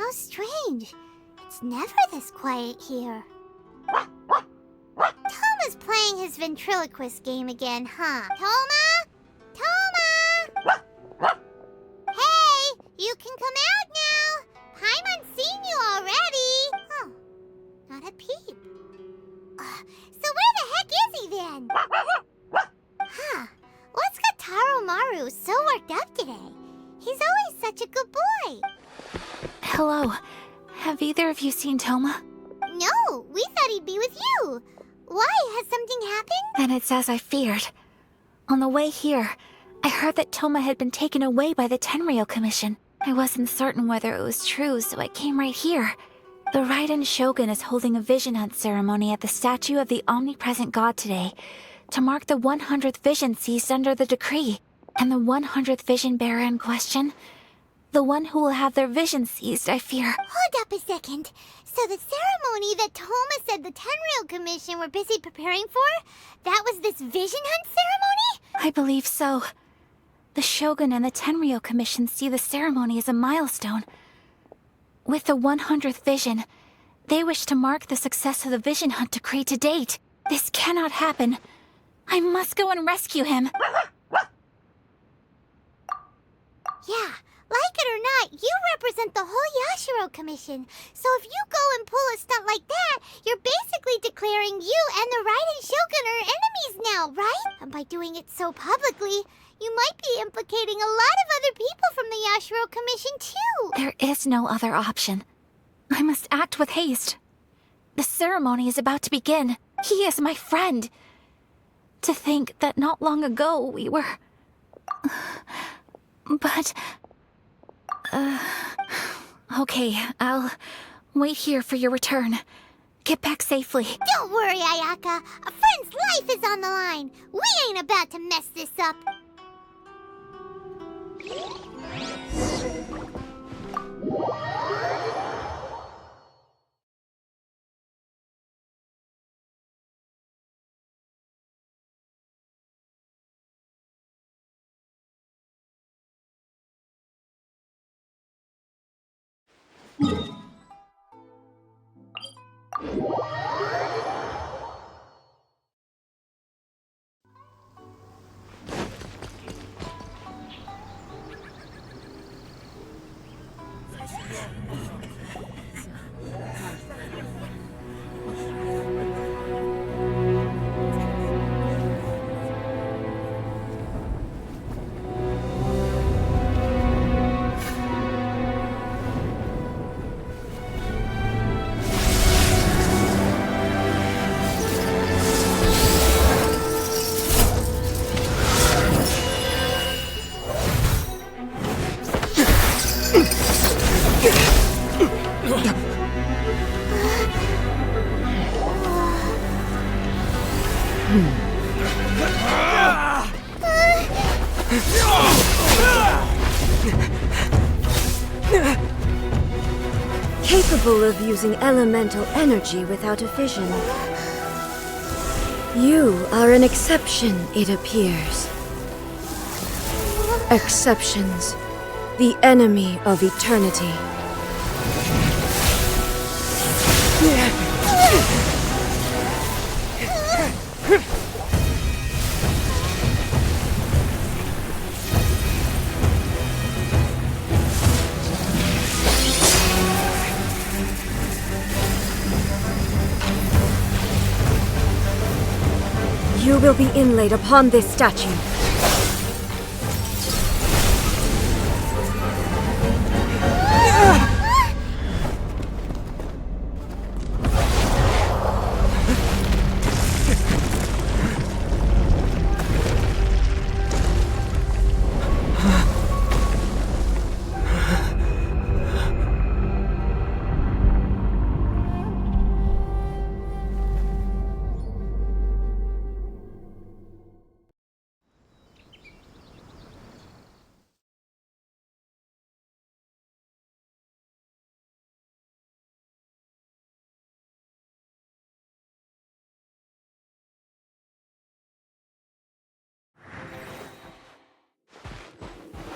How strange. It's never this quiet here. Toma's playing his ventriloquist game again, huh? Toma? Toma! Hey, you can come out now. Paimon's seen you already. Oh, not a peep. So where the heck is he then? Huh, what's got Taro Maru so worked up today? He's always such a good boy. Hello. Have either of you seen Toma? No, we thought he'd be with you. Why? Has something happened? Then it's as I feared. On the way here, I heard that Toma had been taken away by the Tenryou Commission. I wasn't certain whether it was true, so I came right here. The Raiden Shogun is holding a vision hunt ceremony at the statue of the omnipresent god today, to mark the 100th vision seized under the decree. And the 100th vision bearer in question? The one who will have their vision seized, I fear. Hold up a second. So the ceremony that Toma said the Tenryou Commission were busy preparing for? That was this vision hunt ceremony? I believe so. The Shogun and the Tenryou Commission see the ceremony as a milestone. With the 100th vision, they wish to mark the success of the vision hunt decree to date. This cannot happen. I must go and rescue him. Yeah, like it or not, you represent the whole Yashiro Commission. So if you go and pull a stunt like that, you're basically declaring you and the Raiden Shogun are enemies now, right? And by doing it so publicly, you might be implicating a lot of other people from the Yashiro Commission too. There is no other option. I must act with haste. The ceremony is about to begin. He is my friend. To think that not long ago we were... But... Okay, I'll wait here for your return. Get back safely. Don't worry, Ayaka. A friend's life is on the line. We ain't about to mess this up. Capable of using elemental energy without a vision. You are an exception, it appears. Exceptions, the enemy of eternity. You will be inlaid upon this statue.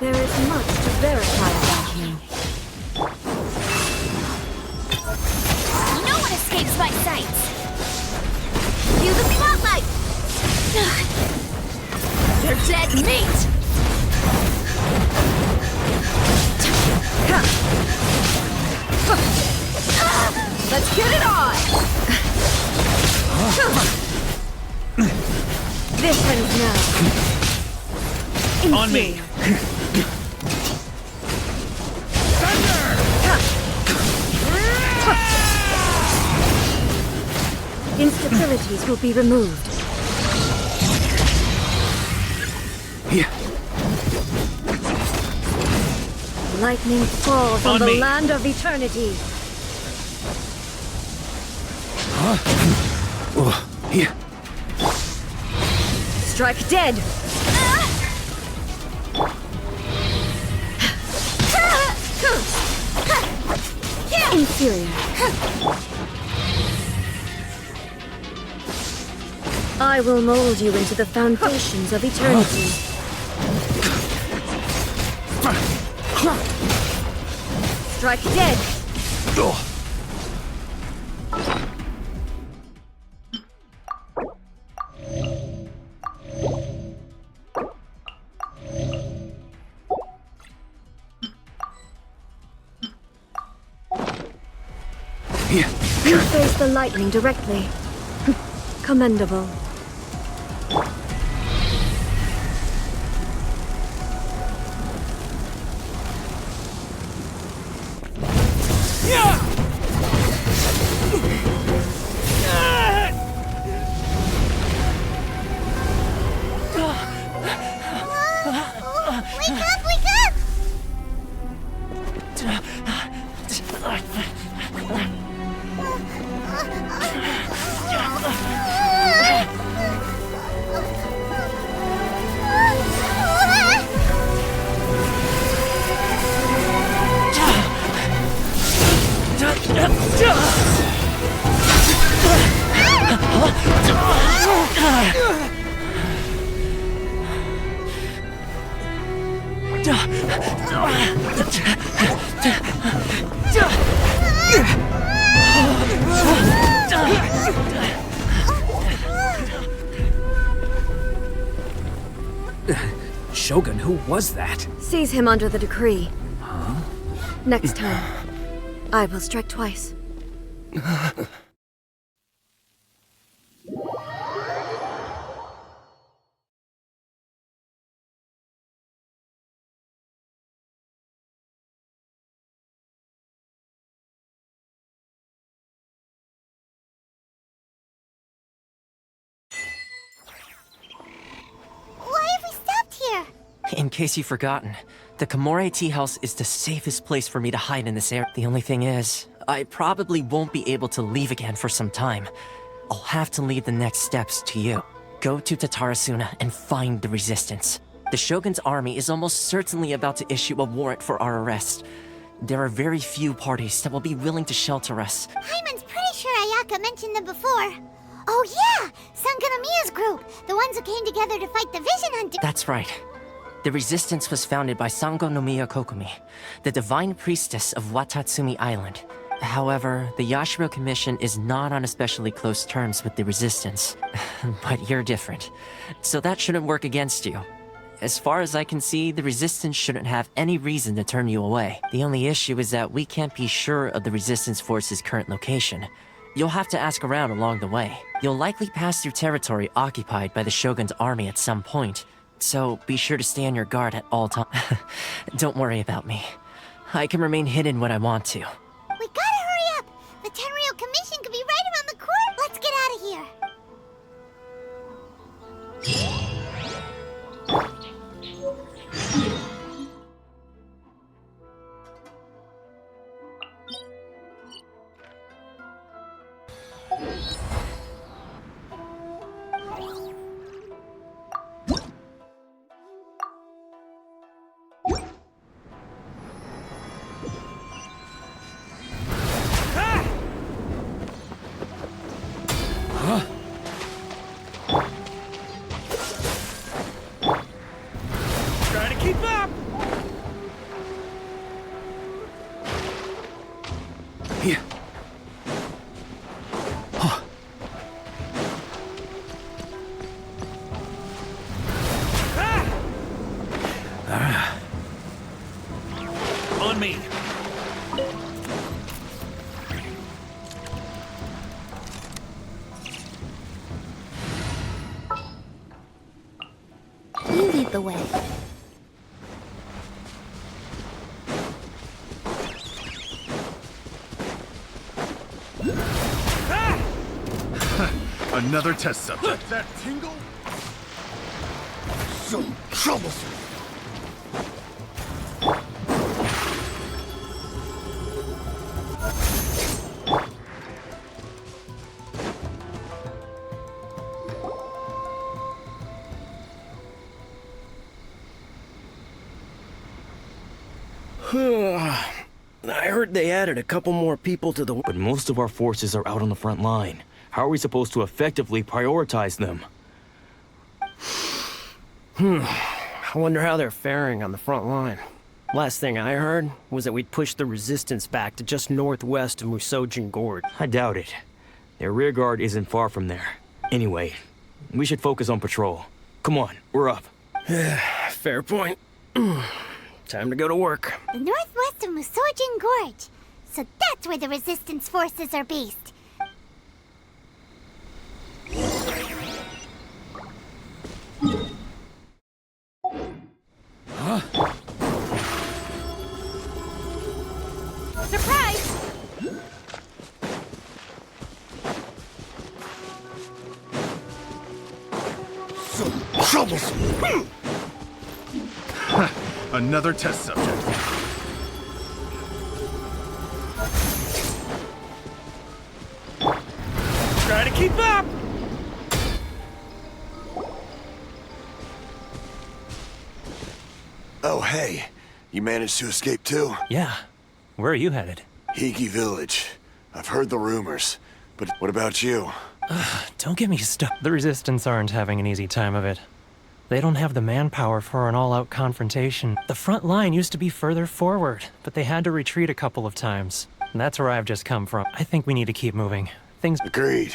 There is much to verify about you. one escapes my sights. Cue the spotlight! You're dead meat! Let's get it on! This ends now. On me! Instabilities will be removed. Yeah. Lightning falls on On the me. land of eternity. Oh, yeah. Strike dead! Inferior. I will mold you into the foundations of eternity. Strike dead! Oh. Yeah. You face the lightning directly. Commendable. Wake up, wake up! Shogun, who was that? Seize him under the decree. Next time, I will strike twice. Why have we stopped here? In case you've forgotten, the Komore Tea House is the safest place for me to hide in this area. The only thing is, I probably won't be able to leave again for some time. I'll have to leave the next steps to you. Go to Tatarasuna and find the resistance. The Shogun's army is almost certainly about to issue a warrant for our arrest. There are very few parties that will be willing to shelter us. Hyman's pretty sure Ayaka mentioned them before. Oh yeah! Sangonomiya's group! The ones who came together to fight the Vision Hunter! That's right. The resistance was founded by Sango no Miya Kokumi, the divine priestess of Watatsumi Island. However, the Yashiro Commission is not on especially close terms with the resistance. But you're different, so that shouldn't work against you. As far as I can see, the resistance shouldn't have any reason to turn you away. The only issue is that we can't be sure of the resistance force's current location. You'll have to ask around along the way. You'll likely pass through territory occupied by the Shogun's army at some point, so be sure to stay on your guard at all times. Don't worry about me. I can remain hidden when I want to. We gotta hurry up! The Tenryou Commission could be right around the corner! Let's get out of here! Try to keep up! Yeah. me! You lead the way. Another test subject. That tingle? So troublesome. I heard they added a couple more people to the... But most of our forces are out on the front line. How are we supposed to effectively prioritize them? I wonder how they're faring on the front line. Last thing I heard was that we'd pushed the resistance back to just northwest of Musojin Gorge. I doubt it. Their rear guard isn't far from there. Anyway, we should focus on patrol. Come on, we're up. Fair point. Time to go to work. The northwest of Musojin Gorge. So that's where the resistance forces are based. Surprise! So troublesome. Another test subject. Try to keep up! Oh, hey. You managed to escape too? Yeah. Where are you headed? Hiki Village. I've heard the rumors. But what about you? Don't get me stuck. The Resistance aren't having an easy time of it. They don't have the manpower for an all-out confrontation. The front line used to be further forward, but they had to retreat a couple of times. And that's where I've just come from. I think we need to keep moving. Things... Agreed.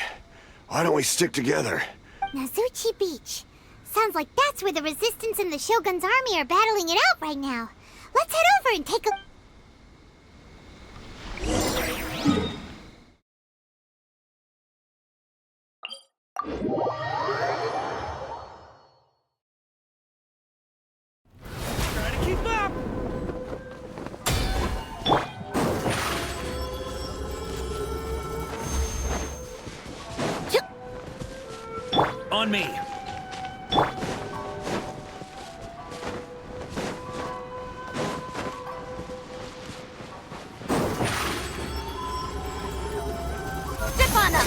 Why don't we stick together? Nazuchi Beach. Sounds like that's where the Resistance and the Shogun's army are battling it out right now. Let's head over and take a... Try to keep up! On me! Step on up!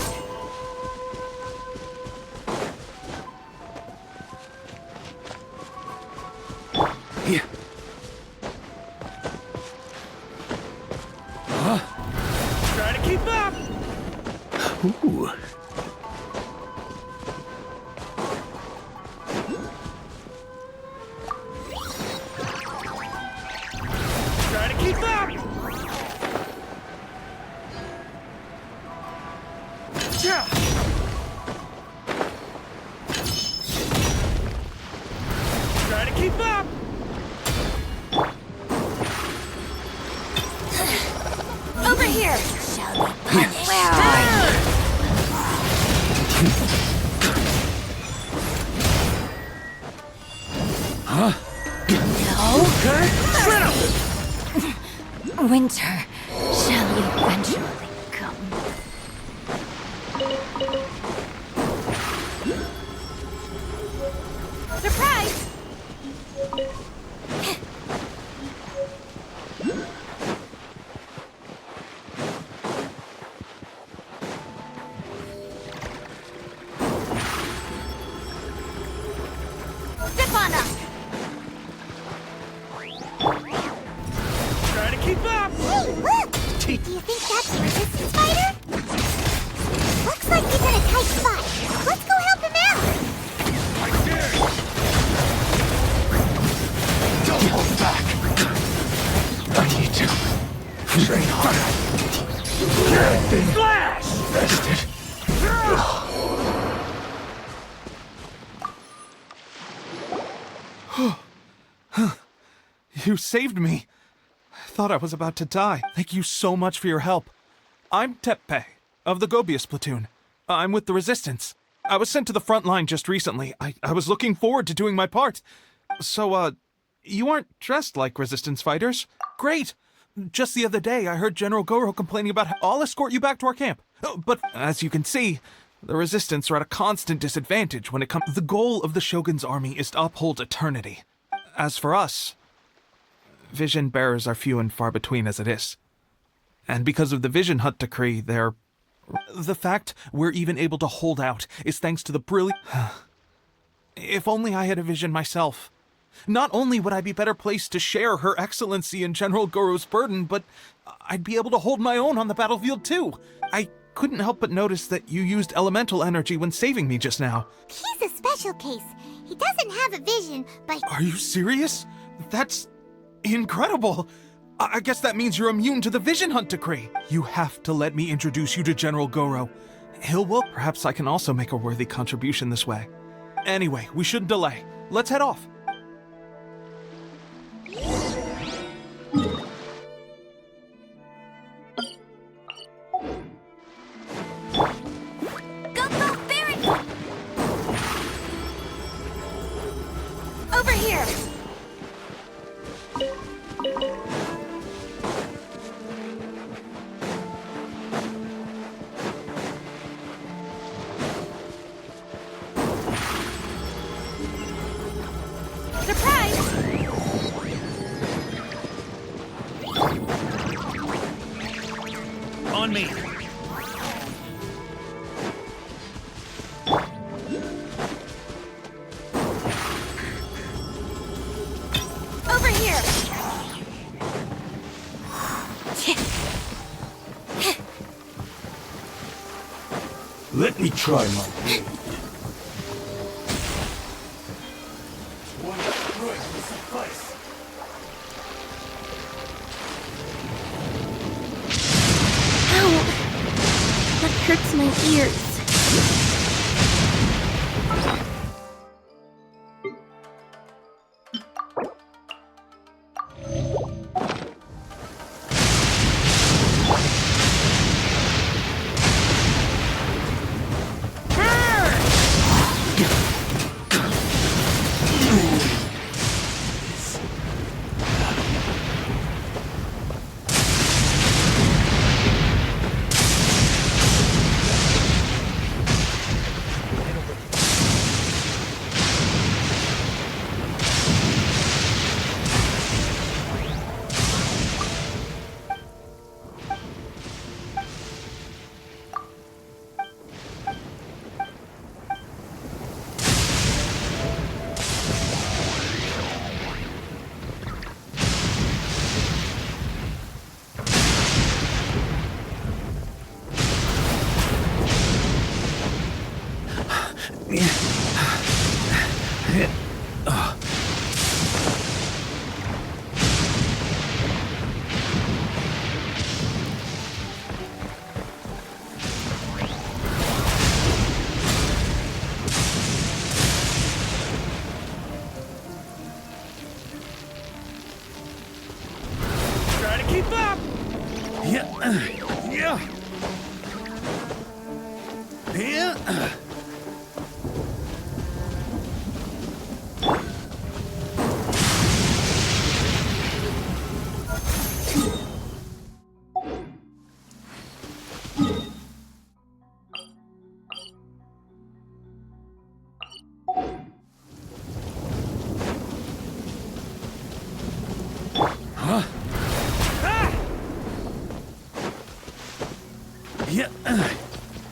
Yeah. Try to keep up! Ooh. Try to keep up! Yeah. Try to keep up! Over here! Shall be punished. Where are you? No? Winter shall eventually come. Surprise! Step on up! Try to keep up! Hey, look! Do you think that's a resistance fighter? Looks like he's in a tight spot. Let's go help him out! I dare you. Don't hold back. I need to train harder. I've been rested. You saved me. thought I was about to die. Thank you so much for your help. I'm Teppei, of the Gobius platoon. I'm with the Resistance. I was sent to the front line just recently. I was looking forward to doing my part. So, you aren't dressed like Resistance fighters? Great! Just the other day, I heard General Goro complaining about how I'll escort you back to our camp. But, as you can see, the Resistance are at a constant disadvantage when it comes... The goal of the Shogun's army is to uphold eternity. As for us, vision bearers are few and far between as it is. And because of the Vision Hut decree, they're... The fact we're even able to hold out is thanks to the brilliant... If only I had a vision myself. Not only would I be better placed to share Her Excellency and General Goro's burden, but I'd be able to hold my own on the battlefield too. I couldn't help but notice that you used elemental energy when saving me just now. He's a special case. He doesn't have a vision, but... Are you serious? That's incredible. I guess that means you're immune to the Vision Hunt decree. You have to let me introduce you to General Goro. Perhaps I can also make a worthy contribution this way. Anyway, we shouldn't delay. Let's head off. Over here! Surprise! On me! Over here! Let me try my blade. One strike will suffice. Ow! That hurts my ears.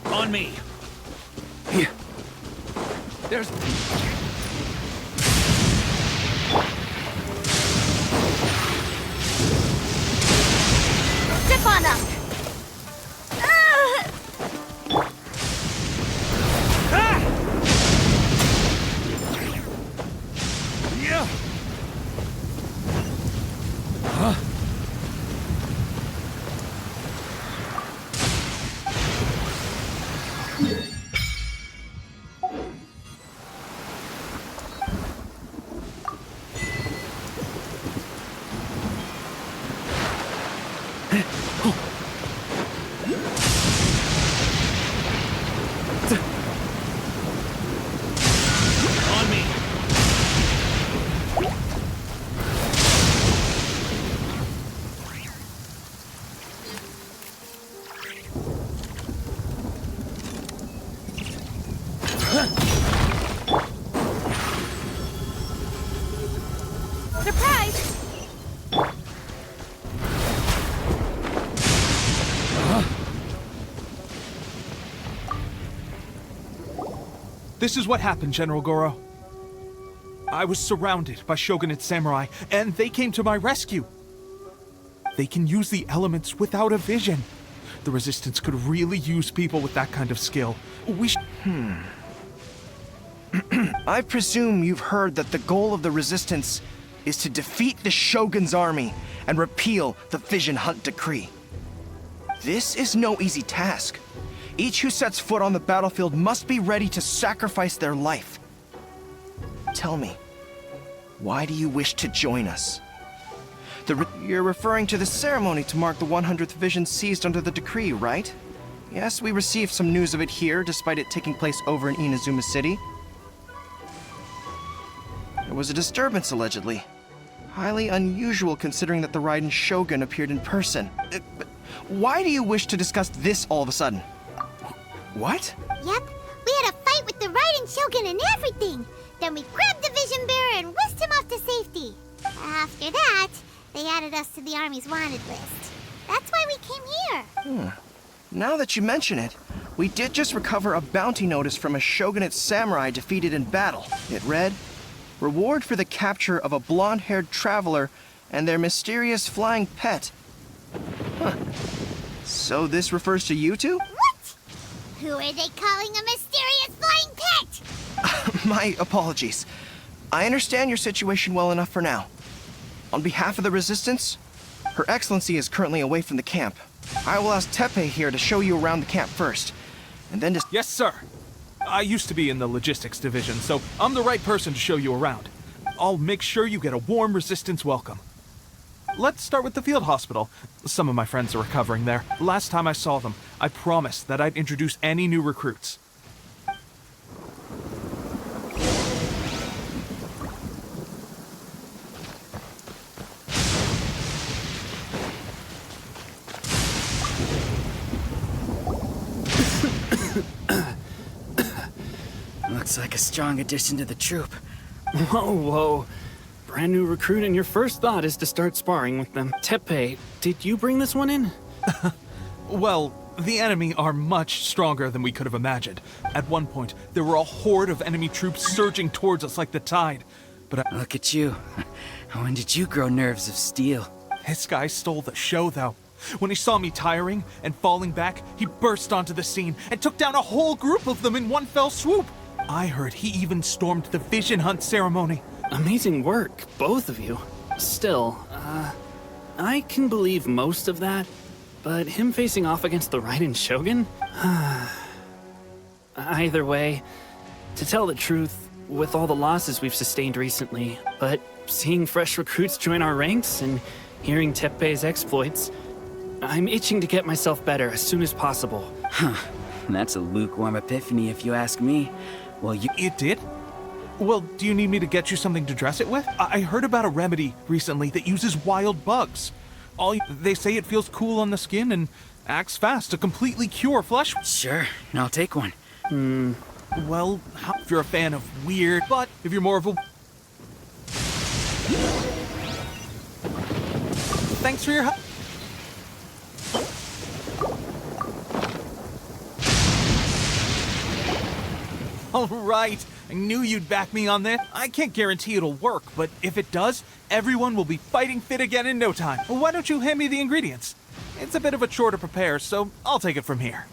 On me! There's... Step on up! This is what happened, General Goro. I was surrounded by Shogunate samurai, and they came to my rescue. They can use the elements without a vision. The Resistance could really use people with that kind of skill. I presume you've heard that the goal of the Resistance is to defeat the Shogun's army and repeal the Vision Hunt Decree. This is no easy task. Each who sets foot on the battlefield must be ready to sacrifice their life. Tell me, why do you wish to join us? You're referring to the ceremony to mark the 100th Vision seized under the decree, right? Yes, we received some news of it here, despite it taking place over in Inazuma City. There was a disturbance, allegedly. Highly unusual considering that the Raiden Shogun appeared in person. But why do you wish to discuss this all of a sudden? What? Yep, we had a fight with the Raiden Shogun and everything. Then we grabbed the Vision Bearer and whisked him off to safety. After that, they added us to the Army's wanted list. That's why we came here. Now that you mention it, we did just recover a bounty notice from a Shogunate samurai defeated in battle. It read, "Reward for the capture of a blonde-haired traveler and their mysterious flying pet." Huh. So this refers to you two? What? Who are they calling a mysterious flying pet? My apologies. I understand your situation well enough for now. On behalf of the Resistance, Her Excellency is currently away from the camp. I will ask Teppei here to show you around the camp first, and then to... Yes, sir. I used to be in the logistics division, so I'm the right person to show you around. I'll make sure you get a warm Resistance welcome. Let's start with the field hospital. Some of my friends are recovering there. Last time I saw them, I promised that I'd introduce any new recruits. Looks like a strong addition to the troop. Whoa. Brand new recruit, and your first thought is to start sparring with them. Teppei, did you bring this one in? Well, the enemy are much stronger than we could have imagined. At one point, there were a horde of enemy troops surging towards us like the tide. But Look at you. When did you grow nerves of steel? This guy stole the show, though. When he saw me tiring and falling back, he burst onto the scene and took down a whole group of them in one fell swoop. I heard he even stormed the Vision Hunt ceremony. Amazing work, both of you. Still, I can believe most of that, but him facing off against the Raiden Shogun? Either way, to tell the truth, with all the losses we've sustained recently, but seeing fresh recruits join our ranks and hearing Teppei's exploits, I'm itching to get myself better as soon as possible. Huh. That's a lukewarm epiphany if you ask me. Well, It did? Well, do you need me to get you something to dress it with? I heard about a remedy recently that uses wild bugs. They say it feels cool on the skin and acts fast to completely cure flesh. Sure, I'll take one. Well, if you're a fan of weird, but if you're more of a... Thanks for your help. All right, I knew you'd back me on this. I can't guarantee it'll work, but if it does, everyone will be fighting fit again in no time. Why don't you hand me the ingredients? It's a bit of a chore to prepare, so I'll take it from here.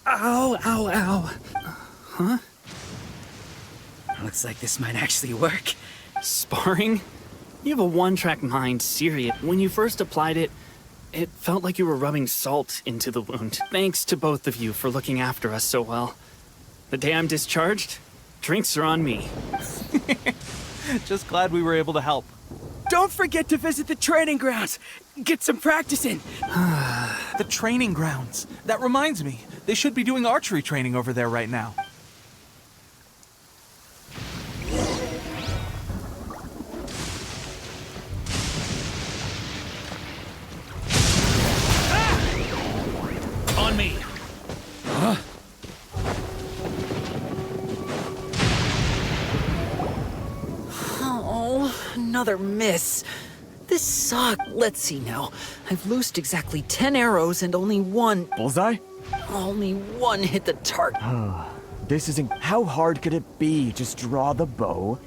Ow, ow, ow. Huh? Looks like this might actually work. Sparring? You have a one-track mind, serious. When you first applied it, it felt like you were rubbing salt into the wound. Thanks to both of you for looking after us so well. The day I'm discharged, drinks are on me. Just glad we were able to help. Don't forget to visit the training grounds. Get some practice in. The training grounds. That reminds me, they should be doing archery training over there right now. On me! Huh? Oh, another miss. This sucks. Let's see now. I've loosed exactly 10 arrows and only one. Bullseye? Only one hit the target. This isn't... How hard could it be? Just draw the bow.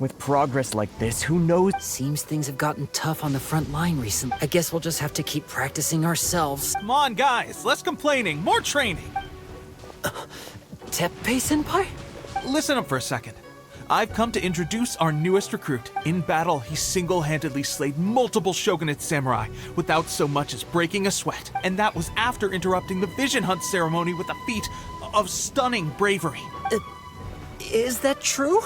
With progress like this, who knows? Seems things have gotten tough on the front line recently. I guess we'll just have to keep practicing ourselves. Come on, guys. Less complaining. More training. Teppei-senpai? Listen up for a second. I've come to introduce our newest recruit. In battle, he single-handedly slayed multiple shogunate samurai without so much as breaking a sweat. And that was after interrupting the vision hunt ceremony with a feat of stunning bravery. Is that true?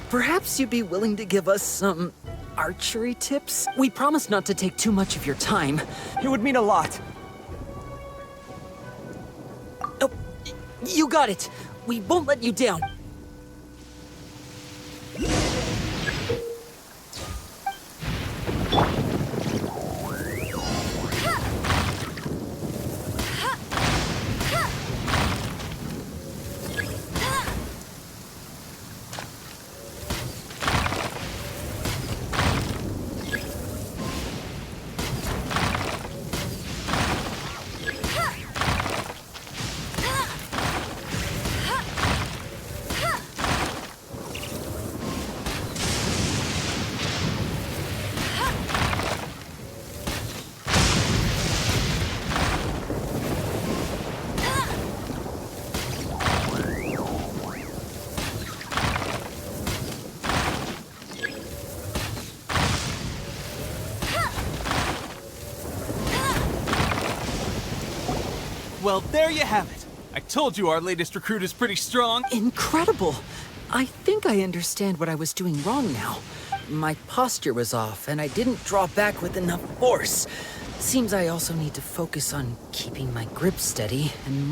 Perhaps you'd be willing to give us some archery tips? We promise not to take too much of your time. It would mean a lot. Oh, you got it. We won't let you down. Well, there you have it. I told you our latest recruit is pretty strong. Incredible. I think I understand what I was doing wrong now. My posture was off, and I didn't draw back with enough force. Seems I also need to focus on keeping my grip steady and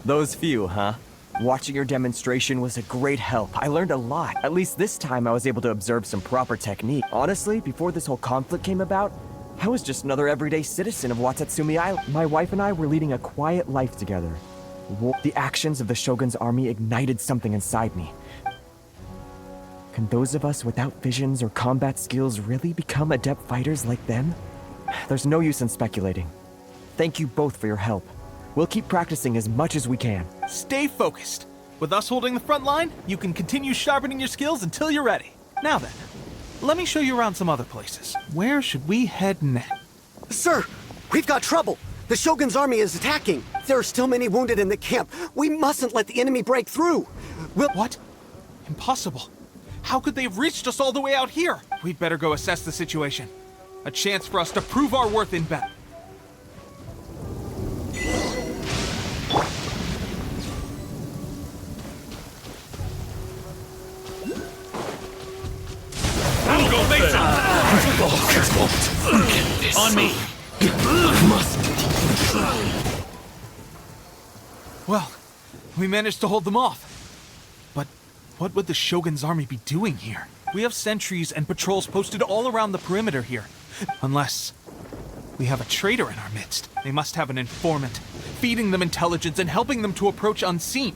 Those few, huh? Watching your demonstration was a great help. I learned a lot. At least this time I was able to observe some proper technique. Honestly, before this whole conflict came about, I was just another everyday citizen of Watatsumi Island. My wife and I were leading a quiet life together. The actions of the Shogun's army ignited something inside me. Can those of us without visions or combat skills really become adept fighters like them? There's no use in speculating. Thank you both for your help. We'll keep practicing as much as we can. Stay focused. With us holding the front line, you can continue sharpening your skills until you're ready. Now then, let me show you around some other places. Where should we head next? Sir, we've got trouble. The Shogun's army is attacking. There are still many wounded in the camp. We mustn't let the enemy break through. What? Impossible. How could they have reached us all the way out here? We'd better go assess the situation. A chance for us to prove our worth in battle. Go face on me. Well, we managed to hold them off. But what would the Shogun's army be doing here? We have sentries and patrols posted all around the perimeter here. Unless we have a traitor in our midst. They must have an informant, feeding them intelligence and helping them to approach unseen.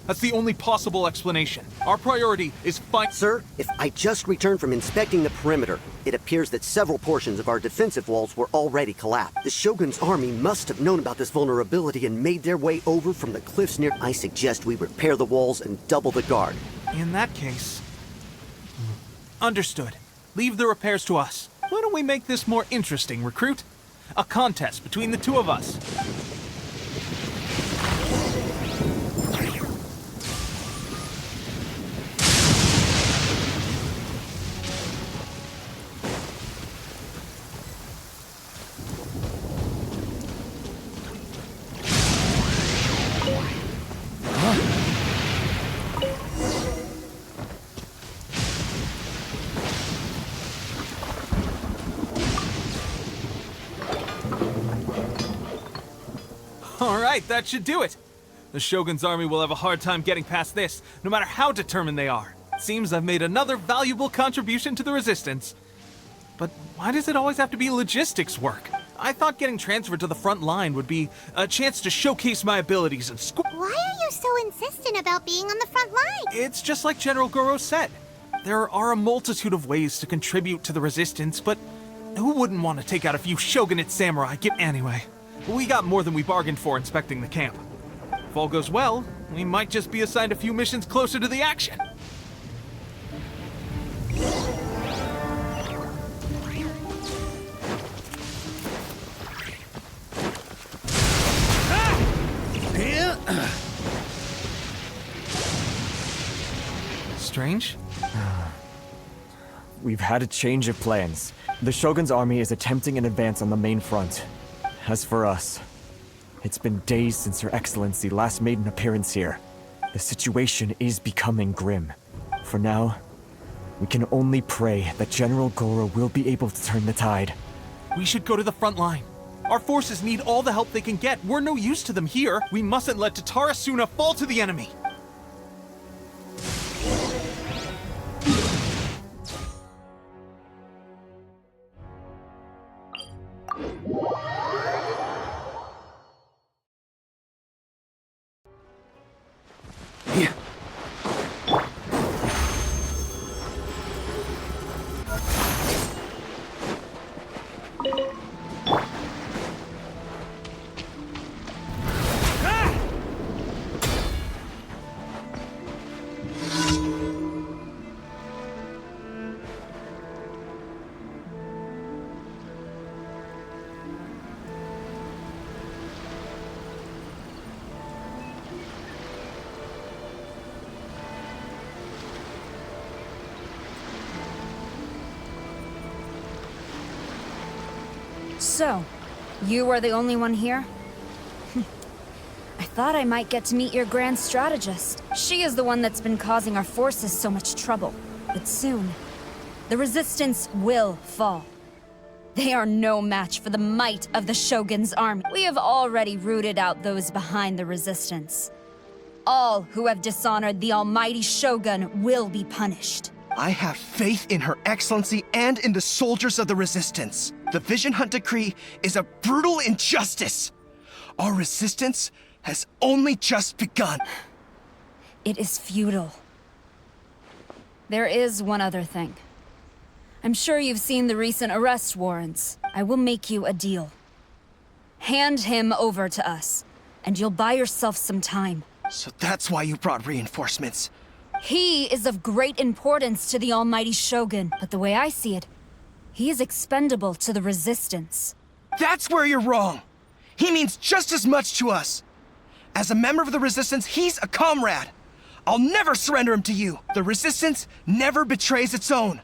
That's the only possible explanation. Our priority is fight. Sir, if I just returned from inspecting the perimeter, it appears that several portions of our defensive walls were already collapsed. The Shogun's army must have known about this vulnerability and made their way over from the cliffs near. I suggest we repair the walls and double the guard. In that case... Understood. Leave the repairs to us. Why don't we make this more interesting, recruit? A contest between the two of us. Alright, that should do it. The Shogun's army will have a hard time getting past this, no matter how determined they are. Seems I've made another valuable contribution to the Resistance. But why does it always have to be logistics work? I thought getting transferred to the front line would be a chance to showcase my abilities and Why are you so insistent about being on the front line? It's just like General Goro said. There are a multitude of ways to contribute to the Resistance, but who wouldn't want to take out a few shogunate samurai? Anyway, We got more than we bargained for inspecting the camp. If all goes well, we might just be assigned a few missions closer to the action. Strange? We've had a change of plans. The Shogun's army is attempting an advance on the main front. As for us, it's been days since Her Excellency last made an appearance here. The situation is becoming grim. For now, we can only pray that General Goro will be able to turn the tide. We should go to the front line. Our forces need all the help they can get. We're no use to them here. We mustn't let Tatarasuna fall to the enemy. So, you are the only one here? I thought I might get to meet your grand strategist. She is the one that's been causing our forces so much trouble. But soon, the resistance will fall. They are no match for the might of the Shogun's army. We have already rooted out those behind the resistance. All who have dishonored the almighty Shogun will be punished. I have faith in Her Excellency and in the soldiers of the Resistance. The Vision Hunt Decree is a brutal injustice. Our resistance has only just begun. It is futile. There is one other thing. I'm sure you've seen the recent arrest warrants. I will make you a deal. Hand him over to us, and you'll buy yourself some time. So that's why you brought reinforcements. He is of great importance to the almighty Shogun, but the way I see it, he is expendable to the Resistance. That's where you're wrong. He means just as much to us. As a member of the Resistance, he's a comrade. I'll never surrender him to you. The Resistance never betrays its own.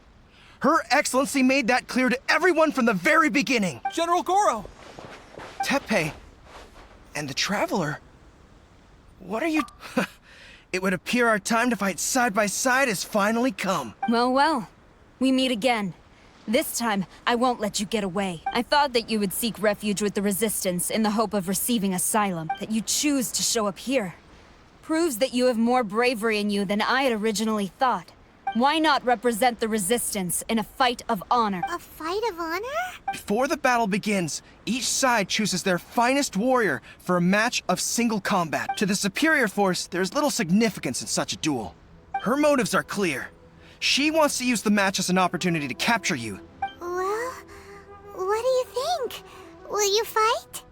Her Excellency made that clear to everyone from the very beginning. General Goro! Teppei and the Traveler? What are you... It would appear our time to fight side by side has finally come. Well, well. We meet again. This time, I won't let you get away. I thought that you would seek refuge with the Resistance in the hope of receiving asylum. That you choose to show up here proves that you have more bravery in you than I had originally thought. Why not represent the Resistance in a fight of honor? A fight of honor? Before the battle begins, each side chooses their finest warrior for a match of single combat. To the superior force, there's little significance in such a duel. Her motives are clear. She wants to use the match as an opportunity to capture you. Well, what do you think? Will you fight?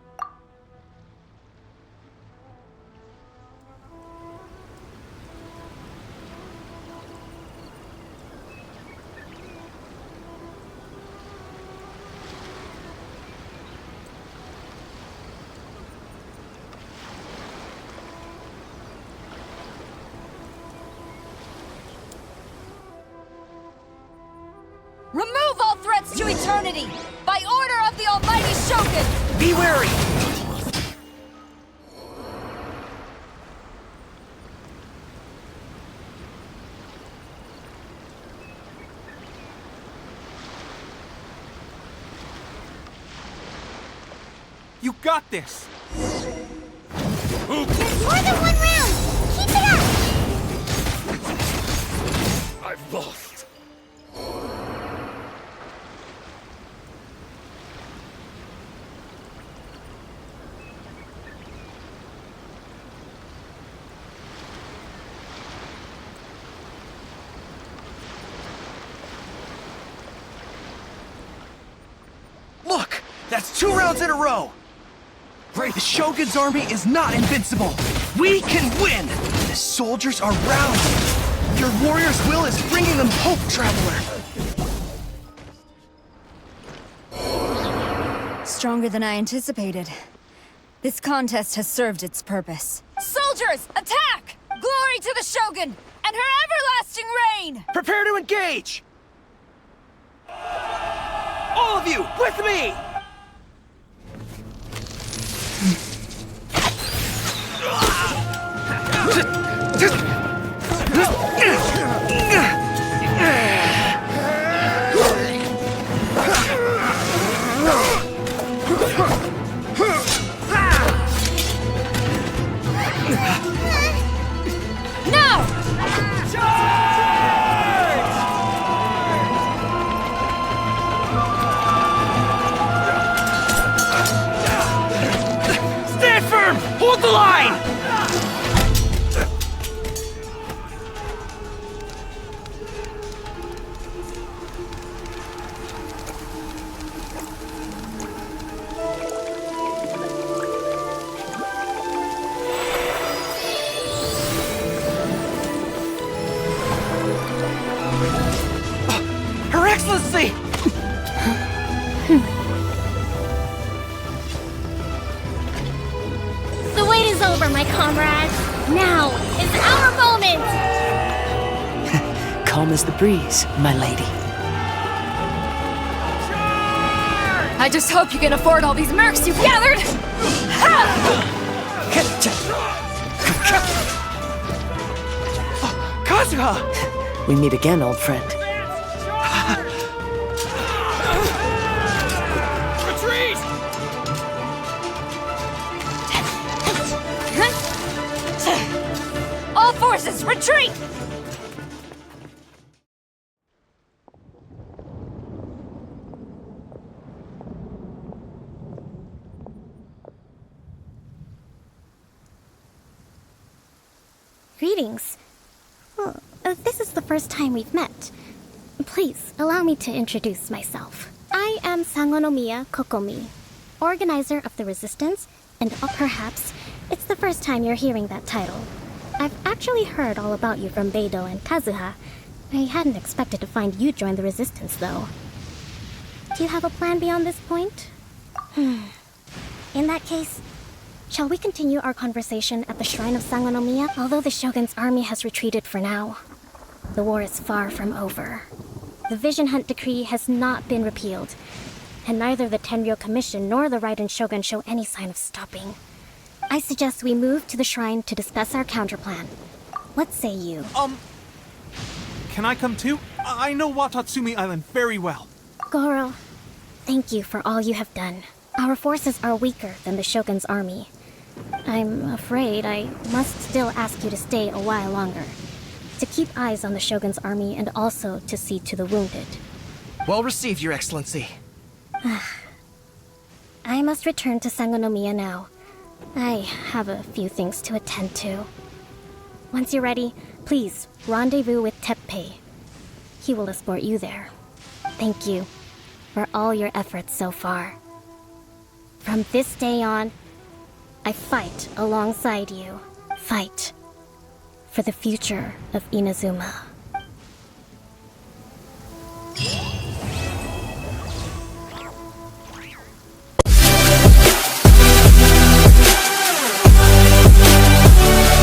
Remove all threats to eternity! By order of the almighty Shogun! Be wary! You got this! There's more than one round! Keep it up! I've lost. Look! That's 2 rounds in a row! The Shogun's army is not invincible. We can win! The soldiers are rallying. Your warrior's will is bringing them hope, Traveler. Stronger than I anticipated. This contest has served its purpose. Soldiers, attack! Glory to the Shogun and her everlasting reign! Prepare to engage! All of you, with me! Stand firm! Hold the line! Her Excellency! The wait is over, my comrades. Now is our moment! Calm as the breeze, my lady. I just hope you can afford all these mercs you've gathered! Kazuha! We meet again, old friend. Retreat! All forces, retreat! Greetings. Well, this is the first time we've met. Please, allow me to introduce myself. I am Sangonomiya Kokomi, organizer of the Resistance, and perhaps it's the first time you're hearing that title. I've actually heard all about you from Beidou and Kazuha. I hadn't expected to find you join the Resistance, though. Do you have a plan beyond this point? In that case, shall we continue our conversation at the shrine of Sangonomiya? Although the Shogun's army has retreated for now, the war is far from over. The Vision Hunt Decree has not been repealed, and neither the Tenryou Commission nor the Raiden Shogun show any sign of stopping. I suggest we move to the shrine to discuss our counterplan. What say you? Can I come too? I know Watatsumi Island very well. Goro, thank you for all you have done. Our forces are weaker than the Shogun's army. I'm afraid I must still ask you to stay a while longer, to keep eyes on the Shogun's army and also to see to the wounded. Well received, Your Excellency. I must return to Sangonomiya now. I have a few things to attend to. Once you're ready, please rendezvous with Teppei. He will escort you there. Thank you for all your efforts so far. From this day on, I fight alongside you. Fight for the future of Inazuma.